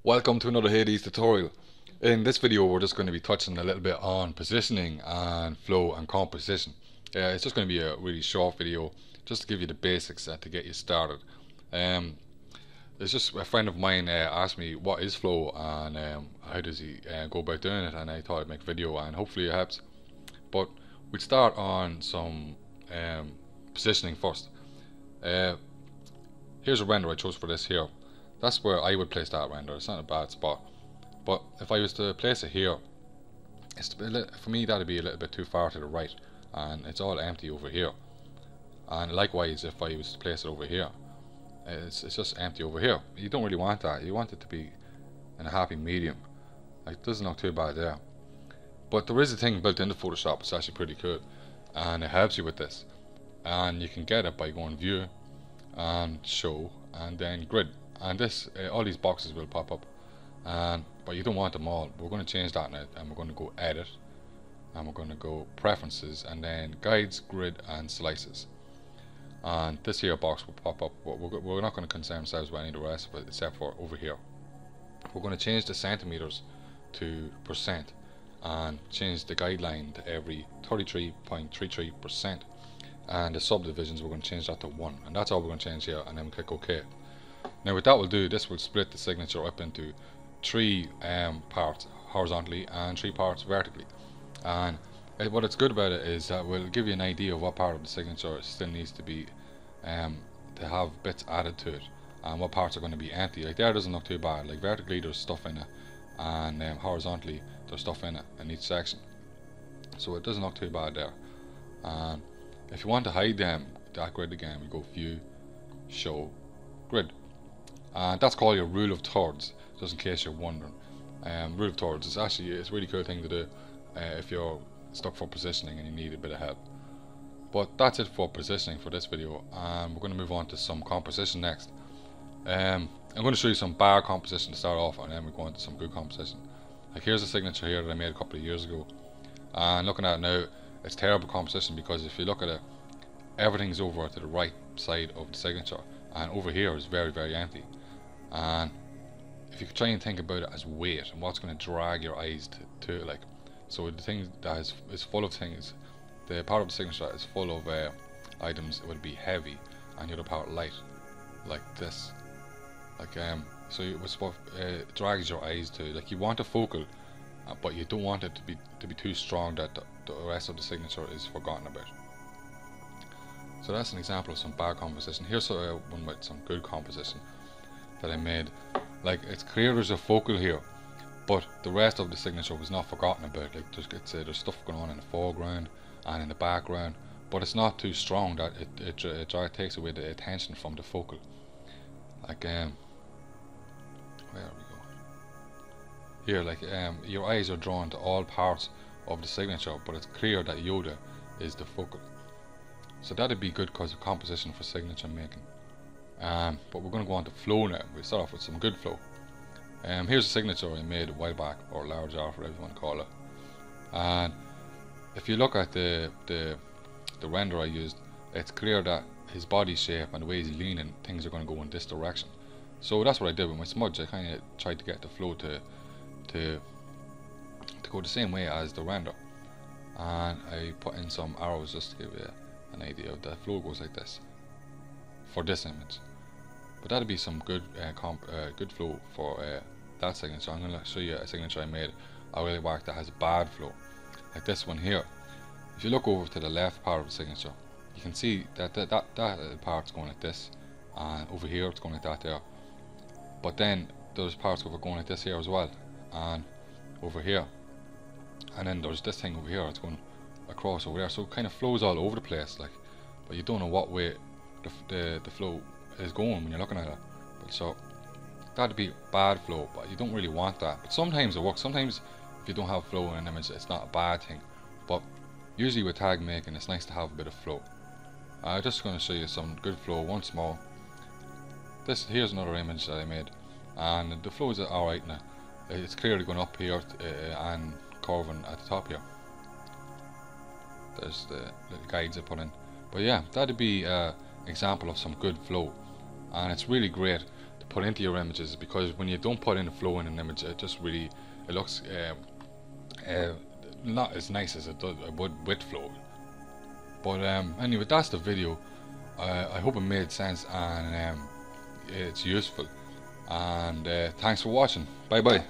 Welcome to another Hades tutorial. In this video we're just going to be touching a little bit on positioning and flow and composition. It's just going to be a really short video just to give you the basics to get you started. Um, it's just a friend of mine asked me what is flow and how does he go about doing it, and I thought I'd make a video and hopefully it helps. But we'd start on some positioning first. Here's a render I chose for this here. That's where I would place that render. It's not a bad spot. But if I was to place it here, for me that'd be a little bit too far to the right, and it's all empty over here. And likewise, if I was to place it over here, it's just empty over here. You don't really want that. You want it to be in a happy medium. Like, it doesn't look too bad there. But there is a thing built into Photoshop. It's actually pretty cool, and it helps you with this. And you can get it by going View and Show and then Grid. And this, all these boxes will pop up, but you don't want them all. We're going to change that now, and we're going to go Edit, and we're going to go Preferences, and then Guides, Grid, and Slices. And this here box will pop up, but we're not going to concern ourselves with any of the rest of it, except for over here. We're going to change the centimeters to percent, and change the guideline to every 33.33%, and the subdivisions we're going to change that to 1, and that's all we're going to change here, and then we click OK. Now what that will do, this will split the signature up into 3 parts horizontally and 3 parts vertically. And what it's good about it is that will give you an idea of what part of the signature still needs to be to have bits added to it, and what parts are going to be empty. Like there doesn't look too bad. Like vertically there's stuff in it, and horizontally there's stuff in it in each section. So it doesn't look too bad there. And if you want to hide them, that grid again, we go View, Show, Grid. That's called your rule of thirds, just in case you're wondering. Rule of thirds is actually it's a really cool thing to do if you're stuck for positioning and you need a bit of help. But that's it for positioning for this video, and we're going to move on to some composition next. I'm going to show you some bar composition to start off, and then we go on to some good composition. Like here's a signature here that I made a couple of years ago, and looking at it now, it's terrible composition because if you look at it, everything's over to the right side of the signature, and over here is very, very empty. And if you could try and think about it as weight and what's going to drag your eyes to it, like, so the thing that is full of things, the part of the signature that is full of items, it would be heavy, and the other part light, like this. Like so it drags your eyes to, like, you want a focal, but you don't want it to be too strong that the rest of the signature is forgotten about. So that's an example of some bad composition. Here's one with some good composition that I made. Like, it's clear there's a focal here, but the rest of the signature was not forgotten about. Like there's stuff going on in the foreground and in the background, but it's not too strong that it takes away the attention from the focal. Like where we go here, like your eyes are drawn to all parts of the signature, but it's clear that Yoda is the focal. So that'd be good because of composition for signature making. But we're going to go on to flow now. We'll start off with some good flow. Here's a signature I made a while back, or large art, whatever you want to call it. And if you look at the render I used, it's clear that his body shape and the way he's leaning, things are going to go in this direction. So that's what I did with my smudge. I kind of tried to get the flow to go the same way as the render, and I put in some arrows just to give you an idea of the flow goes like this for this image. But that'd be some good good flow for that signature. I'm going to show you a signature I made a while back that has bad flow, like this one here. If you look over to the left part of the signature, you can see that that part's going like this, and over here it's going like that there. But then there's parts over going like this here as well, and over here, and then there's this thing over here, it's going across over there. So it kind of flows all over the place, like, but you don't know what way the flow is going when you're looking at it. But so that'd be bad flow, but you don't really want that. But sometimes it works. Sometimes if you don't have flow in an image, it's not a bad thing. But usually with tag making, it's nice to have a bit of flow. I'm just going to show you some good flow once more. Here's another image that I made, and the flow is alright now. It's clearly going up here and curving at the top here. There's the little guides I put in. But yeah, that'd be example of some good flow, and it's really great to put into your images, because when you don't put in a flow in an image, it just really, it looks not as nice as it would with flow. But anyway, that's the video. I hope it made sense, and it's useful, and thanks for watching. Bye bye.